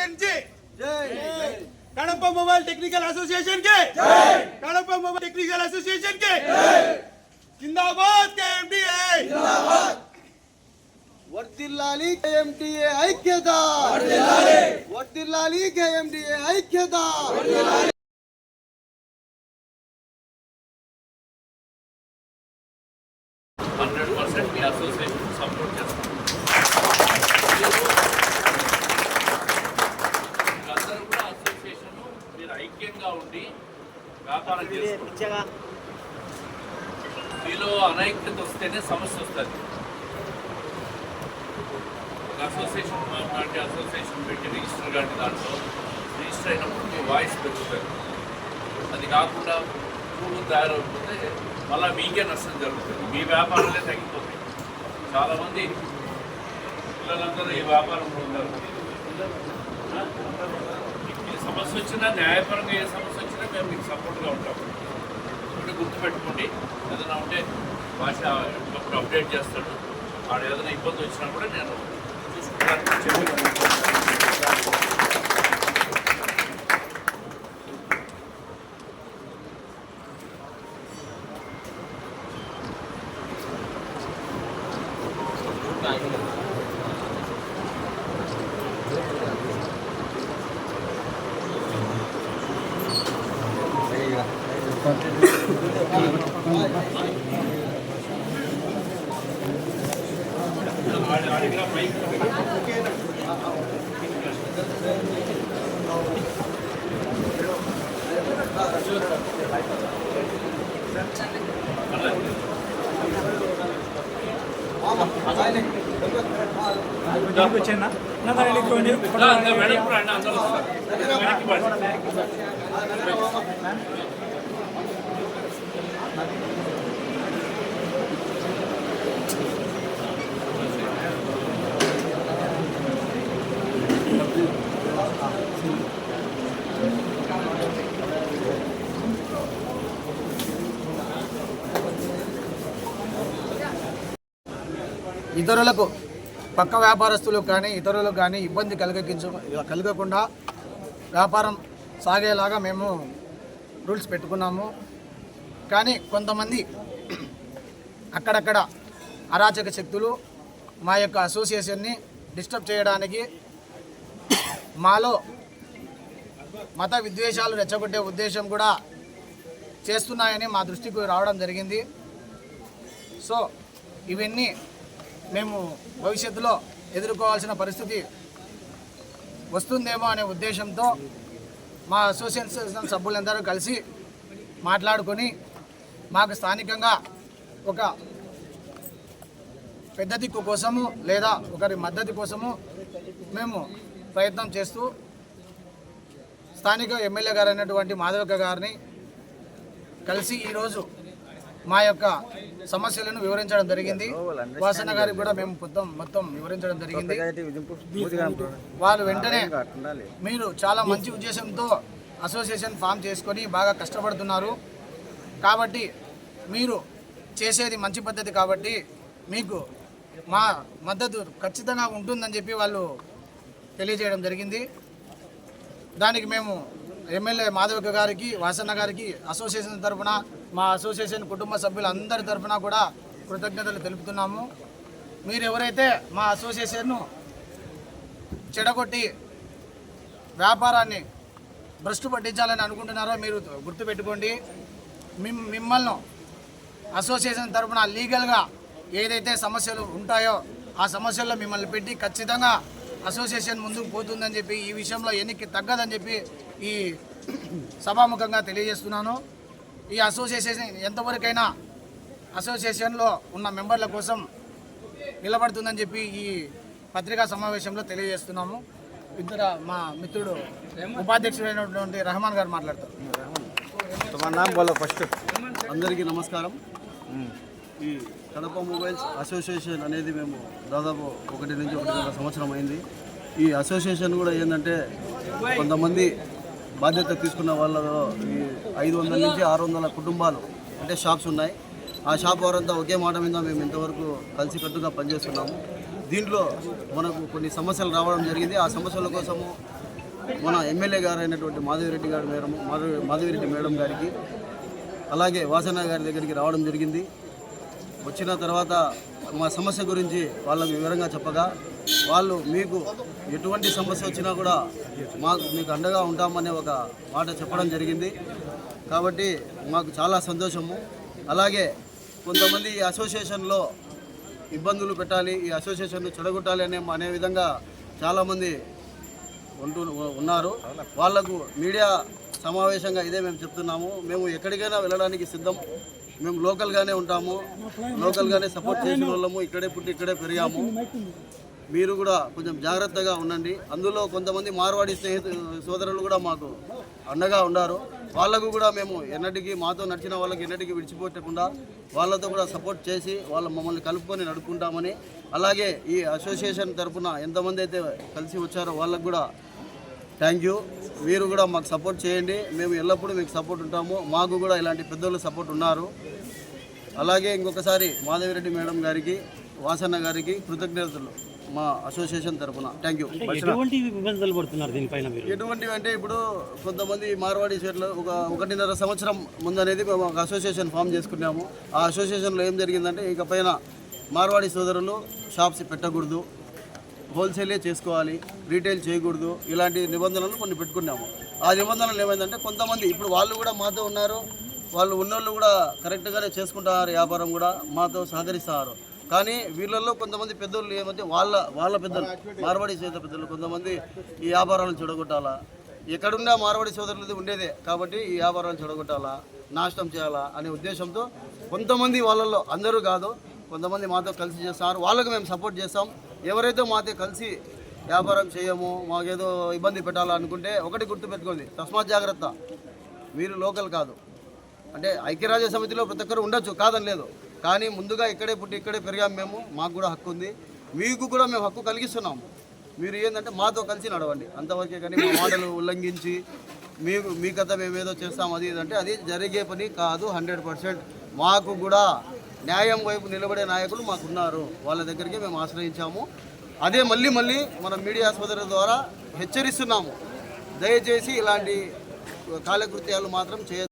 Association की कड़प mobile technical association के कड़प mobile technical association के जिंदाबाद केएमडीए जिंदाबाद वर्दिल्लाली केएमडीए ऐक्यता वर्दिल्लाली केएमडीए ऐक्यता 100% మీ అసోసియేషన్ సపోర్ట్ చేస్తాం. అందరూ కూడా అసోసియేషన్ మీరు ఐక్యంగా ఉండి వ్యాపారం చేసుకోండి. మీలో అనైక్యత వస్తేనే సమస్య వస్తుంది. అసోసియేషన్ అంటే అసోసియేషన్ పెట్టి రిజిస్టర్ కానీ దాంట్లో రిజిస్టర్ అయినప్పుడు మీ వాయిస్ పెరుగుతుంది. అది కాకుండా పువ్వు తయారవుతుంటే మళ్ళీ మీకే నష్టం జరుగుతుంది, మీ వ్యాపారాలే తగ్గిపోతాయి. చాలామంది పిల్లలందరూ ఈ వ్యాపారంలో ఉంటారు. ఏ సమస్య వచ్చినా న్యాయపరంగా ఏ సమస్య వచ్చినా మేము మీకు సపోర్ట్గా ఉంటాం. ఇప్పుడు గుర్తుపెట్టుకోండి, ఏదైనా ఉంటే భాష ఒకప్పుడు అప్డేట్ చేస్తాడు. వాడు ఏదైనా ఇబ్బంది వచ్చినా కూడా నేను చూసుకుంటాను. ఇతరులకు పక్క వ్యాపారస్తులకు కానీ ఇతరులకు కానీ ఇబ్బంది కలగకుండా వ్యాపారం సాగేలాగా మేము రూల్స్ పెట్టుకున్నాము. కానీ కొంతమంది అక్కడక్కడ అరాచక శక్తులు మా యొక్క అసోసియేషన్ని డిస్టర్బ్ చేయడానికి మాలో మత విద్వేషాలు రెచ్చగొట్టే ఉద్దేశం కూడా చేస్తున్నాయని మా దృష్టికి రావడం జరిగింది. సో ఇవన్నీ మేము భవిష్యత్తులో ఎదుర్కోవాల్సిన పరిస్థితి వస్తుందేమో అనే ఉద్దేశంతో మా అసోసియేషన్ సభ్యులందరూ కలిసి మాట్లాడుకొని మాకు స్థానికంగా ఒక పెద్ద దిక్కు కోసము లేదా ఒకరి మద్దతు కోసము మేము ప్రయత్నం చేస్తూ స్థానిక ఎమ్మెల్యే గారు అయినటువంటి మాధవక్క గారిని కలిసి ఈరోజు మా యొక్క సమస్యలను వివరించడం జరిగింది. వాసన గారికి కూడా మేము మొత్తం వివరించడం జరిగింది. వాళ్ళు వెంటనే మీరు చాలా మంచి ఉద్దేశంతో అసోసియేషన్ ఫామ్ చేసుకొని బాగా కష్టపడుతున్నారు కాబట్టి మీరు చేసేది మంచి పద్ధతి కాబట్టి మీకు మా మద్దతు ఖచ్చితంగా ఉంటుందని చెప్పి వాళ్ళు తెలియజేయడం జరిగింది. దానికి మేము ఎమ్మెల్యే మాధవక్క గారికి వాసన్న గారికి అసోసియేషన్ తరఫున మా అసోసియేషన్ కుటుంబ సభ్యులందరి తరఫున కూడా కృతజ్ఞతలు తెలుపుతున్నాము. మీరు ఎవరైతే మా అసోసియేషన్ను చెడగొట్టి వ్యాపారాన్ని భ్రష్టు పట్టించాలని అనుకుంటున్నారో మీరు గుర్తుపెట్టుకోండి. మిమ్మల్ని అసోసియేషన్ తరఫున లీగల్గా ఏదైతే సమస్యలు ఉంటాయో ఆ సమస్యల్లో మిమ్మల్ని పెట్టి ఖచ్చితంగా అసోసియేషన్ ముందుకు పోతుందని చెప్పి ఈ విషయంలో ఎన్నిక తగ్గదని చెప్పి ఈ సభాముఖంగా తెలియజేస్తున్నాను. ఈ అసోసియేషన్ ఎంతవరకైనా అసోసియేషన్లో ఉన్న మెంబర్ల కోసం నిలబడుతుందని చెప్పి ఈ పత్రికా సమావేశంలో తెలియజేస్తున్నాము. మా మిత్రుడు ఉపాధ్యక్షుడైనటువంటి రెహమాన్ గారు మాట్లాడతారు. ఫస్ట్ అందరికీ నమస్కారం. ఈ కడప మొబైల్స్ అసోసియేషన్ అనేది మేము దాదాపు 1 నుంచి 1.5 సంవత్సరం అయింది. ఈ అసోసియేషన్ కూడా ఏంటంటే కొంతమంది బాధ్యత తీసుకున్న వాళ్ళలో ఈ 500 నుంచి 600 కుటుంబాలు అంటే షాప్స్ ఉన్నాయి. ఆ షాప్ వారంతా ఒకే మాట మీద మేము ఇంతవరకు కలిసికట్టుగా పనిచేస్తున్నాము. దీంట్లో మనకు కొన్ని సమస్యలు రావడం జరిగింది. ఆ సమస్యల కోసము మన ఎమ్మెల్యే గారు అయినటువంటి మాధవిరెడ్డి మేడం గారికి అలాగే వాసన్న గారి దగ్గరికి రావడం జరిగింది. వచ్చిన తర్వాత మా సమస్య గురించి వాళ్ళకు వివరంగా చెప్పగా వాళ్ళు మీకు ఎటువంటి సమస్య వచ్చినా కూడా మీకు అండగా ఉంటామనే ఒక మాట చెప్పడం జరిగింది. కాబట్టి మాకు చాలా సంతోషము. అలాగే కొంతమంది ఈ అసోసియేషన్లో ఇబ్బందులు పెట్టాలి, ఈ అసోసియేషన్ను చెడగొట్టాలి అనే విధంగా చాలామంది ఉన్నారు. వాళ్లకు మీడియా సమావేశంగా ఇదే మేము చెప్తున్నాము. మేము ఎక్కడికైనా వెళ్ళడానికి సిద్ధం. మేము లోకల్గానే ఉంటాము, లోకల్గానే సపోర్ట్ చేసిన వాళ్ళము, ఇక్కడే పుట్టి ఇక్కడే పెరిగాము. మీరు కూడా కొంచెం జాగ్రత్తగా ఉండండి. అందులో కొంతమంది మార్వాడి సోదరులు కూడా మాకు అండగా ఉన్నారు. వాళ్ళకు కూడా మేము ఎన్నటికీ మాతో నడిచిన వాళ్ళకి ఎన్నటికీ విడిచిపెట్టకుండా వాళ్ళతో కూడా సపోర్ట్ చేసి మమ్మల్ని కలుపుకొని నడుపుకుంటామని, అలాగే ఈ అసోసియేషన్ తరఫున ఎంతమంది అయితే కలిసి వచ్చారో వాళ్ళకు కూడా థ్యాంక్ యూ. మీరు కూడా మాకు సపోర్ట్ చేయండి. మేము ఎల్లప్పుడూ మీకు సపోర్ట్ ఉంటాము. మాకు కూడా ఇలాంటి పెద్దోళ్ళు సపోర్ట్ ఉన్నారు. అలాగే ఇంకొకసారి మాధవిరెడ్డి మేడం గారికి, వాసన్న గారికి కృతజ్ఞతలు మా అసోసియేషన్ తరఫున. Thank you. ఎటువంటివి అంటే ఇప్పుడు కొంతమంది మార్వాడి షేర్లు 1.5 సంవత్సరం ముందనేది మేము ఒక అసోసియేషన్ ఫామ్ చేసుకున్నాము. ఆ అసోసియేషన్లో ఏం జరిగిందంటే ఇకపైన మార్వాడి సోదరులు షాప్స్ పెట్టకూడదు, హోల్సేలే చేసుకోవాలి, రీటైల్ చేయకూడదు, ఇలాంటి నిబంధనలు కొన్ని పెట్టుకున్నాము. ఆ నిబంధనలు ఏమైందంటే కొంతమంది ఇప్పుడు వాళ్ళు కూడా మాతో ఉన్నారు, వాళ్ళు ఉన్నోళ్ళు కూడా కరెక్ట్గానే చేసుకుంటున్నారు, వ్యాపారం కూడా మాతో సహకరిస్తున్నారు. కానీ వీళ్ళల్లో కొంతమంది పెద్దోళ్ళు ఏమంటే వాళ్ళ పెద్దలు మార్వాడి సోదరుల పెద్దలు కొంతమంది ఈ వ్యాపారాలను చెడగొట్టాలా, ఎక్కడున్నా మార్వాడి సోదరులది ఉండేదే కాబట్టి ఈ వ్యాపారాలను చెడగొట్టాలా, నాశనం చేయాలా అనే ఉద్దేశంతో కొంతమంది వాళ్ళల్లో, అందరూ కాదు, కొంతమంది మాతో కలిసి చేస్తారు. వాళ్ళకు మేము సపోర్ట్ చేస్తాం. ఎవరైతే మాతో కలిసి వ్యాపారం చేయము, మాకేదో ఇబ్బంది పెట్టాలనుకుంటే ఒకటి గుర్తుపెట్టుకోండి, తస్మాత్ జాగ్రత్త. మీరు లోకల్ కాదు అంటే ఐక్యరాజ్య సమితిలో ప్రతి ఒక్కరు ఉండొచ్చు, కాదని లేదు. కానీ ముందుగా ఇక్కడే పుట్టి ఇక్కడే పెరిగాము మేము, మాకు కూడా హక్కు ఉంది, మీకు కూడా మేము హక్కు కలిగిస్తున్నాము. మీరు ఏంటంటే మాతో కలిసి నడవండి అంతవరకే. కానీ మా మాటలు ఉల్లంఘించి మీ కథ మేమేదో చేస్తాం అది ఇదంటే అది జరిగే పని కాదు. 100% మాకు కూడా న్యాయం వైపు నిలబడే నాయకులు మాకున్నారు, వాళ్ళ దగ్గరికి మేము ఆశ్రయించాము. అదే మళ్ళీ మన మీడియా సోదరుల ద్వారా హెచ్చరిస్తున్నాము, దయచేసి ఇలాంటి కాలకృత్యాలు మాత్రం